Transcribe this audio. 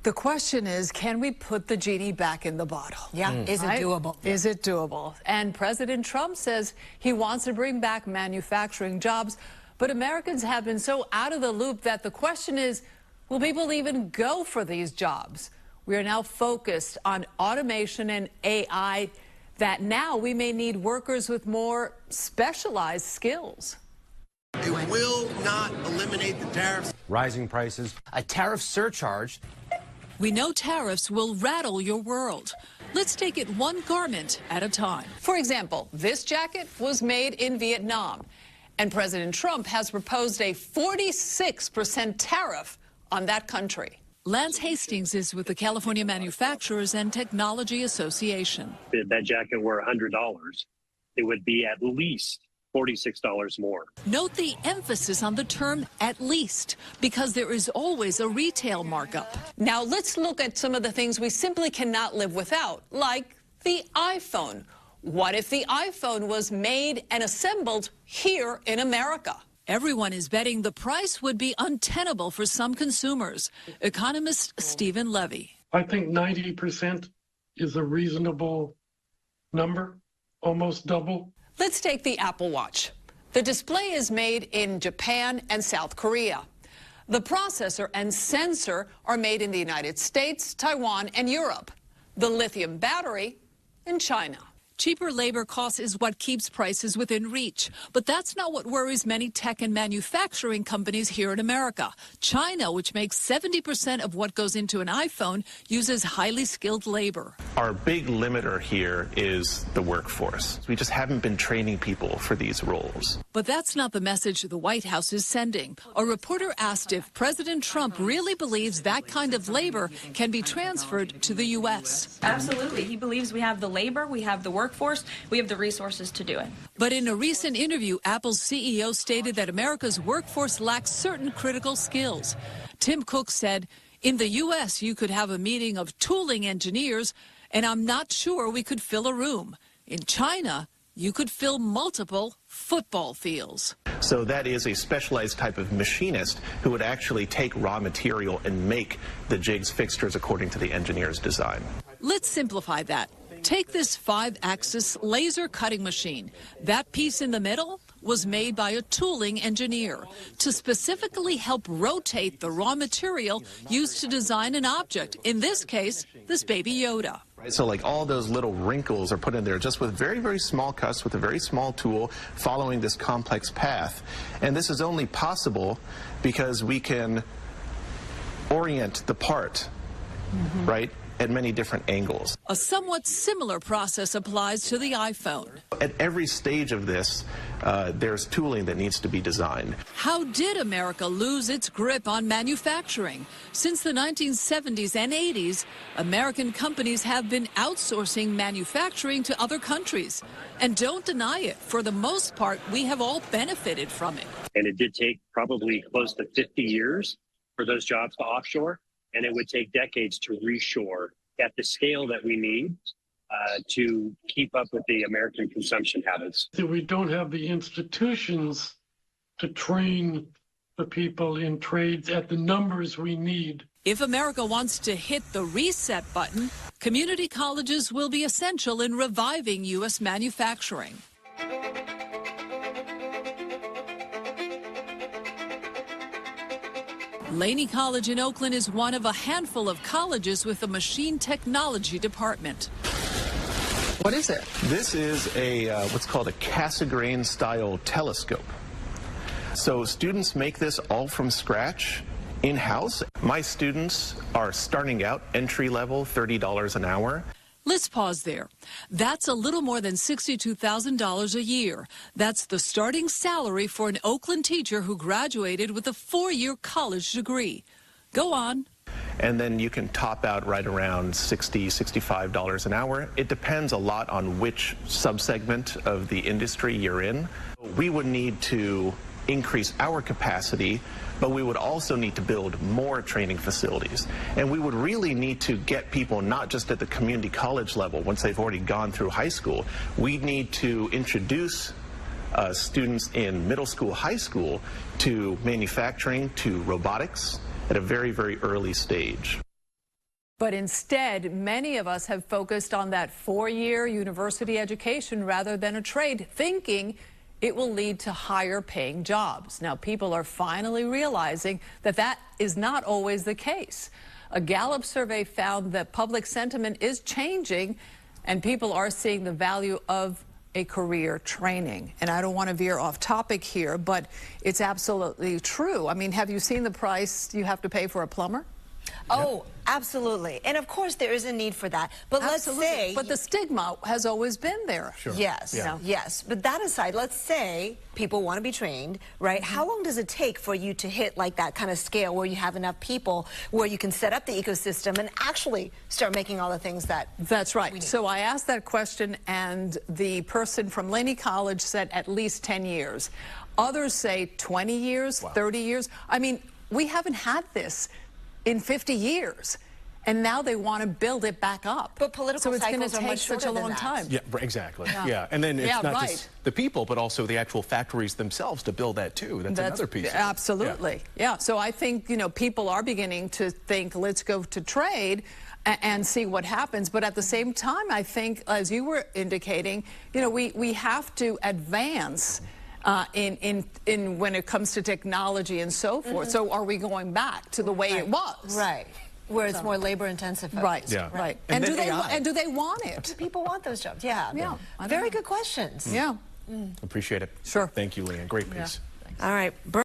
The question is, can we put the genie back in the bottle? Yeah, is it doable? Is it doable? And President Trump says he wants to bring back manufacturing jobs, but Americans have been so out of the loop that the question is, will people even go for these jobs? We are now focused on automation and AI, that now we may need workers with more specialized skills. It will not eliminate the tariffs. Rising prices. A tariff surcharge. We know tariffs will rattle your world. Let's take it one garment at a time. For example, this jacket was made in Vietnam, and President Trump has proposed a 46% tariff on that country. Lance Hastings is with the California Manufacturers and Technology Association. If that jacket were $100, it would be at least $46 more. Note the emphasis on the term "at least," because there is always a retail markup. Now let's look at some of the things we simply cannot live without, like the iPhone. What if the iPhone was made and assembled here in America? Everyone is betting the price would be untenable for some consumers. Economist Stephen Levy. I think 90% is a reasonable number, almost double. Let's take the Apple Watch. The display is made in Japan and South Korea. The processor and sensor are made in the United States, Taiwan, and Europe. The lithium battery in China. Cheaper labor costs is what keeps prices within reach. But that's not what worries many tech and manufacturing companies here in America. China, which makes 70% of what goes into an iPhone, uses highly skilled labor. Our big limiter here is the workforce. We just haven't been training people for these roles. But that's not the message the White House is sending. A reporter asked if President Trump really believes that kind of labor can be transferred to the U.S. Absolutely. He believes we have the labor, we have the workforce, we have the resources to do it. But in a recent interview, Apple's CEO stated that America's workforce lacks certain critical skills. Tim Cook said, in the U.S., you could have a meeting of tooling engineers, and I'm not sure we could fill a room. In China, you could fill multiple football fields. So that is a specialized type of machinist who would actually take raw material and make the jigs fixtures according to the engineer's design. Let's simplify that. Take this 5-axis laser cutting machine. That piece in the middle was made by a tooling engineer to specifically help rotate the raw material used to design an object, in this case, this baby Yoda. So like all those little wrinkles are put in there just with very, very small cuts with a very small tool following this complex path. And this is only possible because we can orient the part, right, at many different angles. A somewhat similar process applies to the iPhone. At every stage of this, there's tooling that needs to be designed. How did America lose its grip on manufacturing? Since the 1970s and 80s, American companies have been outsourcing manufacturing to other countries. And don't deny it, for the most part, we have all benefited from it. And it did take probably close to 50 years for those jobs to offshore, and it would take decades to reshore at the scale that we need to keep up with the American consumption habits. We don't have the institutions to train the people in trades at the numbers we need. If America wants to hit the reset button, community colleges will be essential in reviving U.S. manufacturing. Laney College in Oakland is one of a handful of colleges with a machine technology department. What is it? This is a what's called a Cassegrain style telescope. So students make this all from scratch in-house. My students are starting out entry level, $30 an hour. Let's pause there. That's a little more than $62,000 a year. That's the starting salary for an Oakland teacher who graduated with a 4-year college degree. Go on. And then you can top out right around $60, $65 an hour. It depends a lot on which subsegment of the industry you're in. We would need to increase our capacity, but we would also need to build more training facilities. And we would really need to get people not just at the community college level once they've already gone through high school. We need to introduce students in middle school, high school to manufacturing, to robotics at a very, very early stage. But instead, many of us have focused on that 4-year university education rather than a trade, thinking it will lead to higher paying jobs. Now, people are finally realizing that that is not always the case. A Gallup survey found that public sentiment is changing and people are seeing the value of a career training. And I don't want to veer off topic here, but it's absolutely true. I mean, have you seen the price you have to pay for a plumber? Oh, absolutely. And of course there is a need for that. But Absolutely. let's say... But the stigma has always been there. Sure. Yes, Yeah. yes. But that aside, let's say people want to be trained, right? How long does it take for you to hit like that kind of scale where you have enough people where you can set up the ecosystem and actually start making all the things that... That's right. So I asked that question and the person from Laney College said at least 10 years. Others say 20 years, 30 years. I mean, we haven't had this in 50 years, and now they want to build it back up. But political cycles are much So it's going to take such a shorter than long that. time. Yeah, exactly. Yeah. Yeah, and then it's Yeah, not right. just the people, but also the actual factories themselves to build that too. That's another piece. of it. Absolutely. Yeah. So I think, you know, people are beginning to think, let's go to trade and see what happens. But at the same time, I think, as you were indicating, you know, we have to advance in when it comes to technology and so forth. So are we going back to the way it was? Right. Where it's more labor intensive. Right. Yeah. Right. And And, then do they want it? Do people want those jobs? Yeah. Yeah. I don't Very know. good questions. Yeah. Appreciate it. Sure. Thank you, Leanne. Great piece. All right.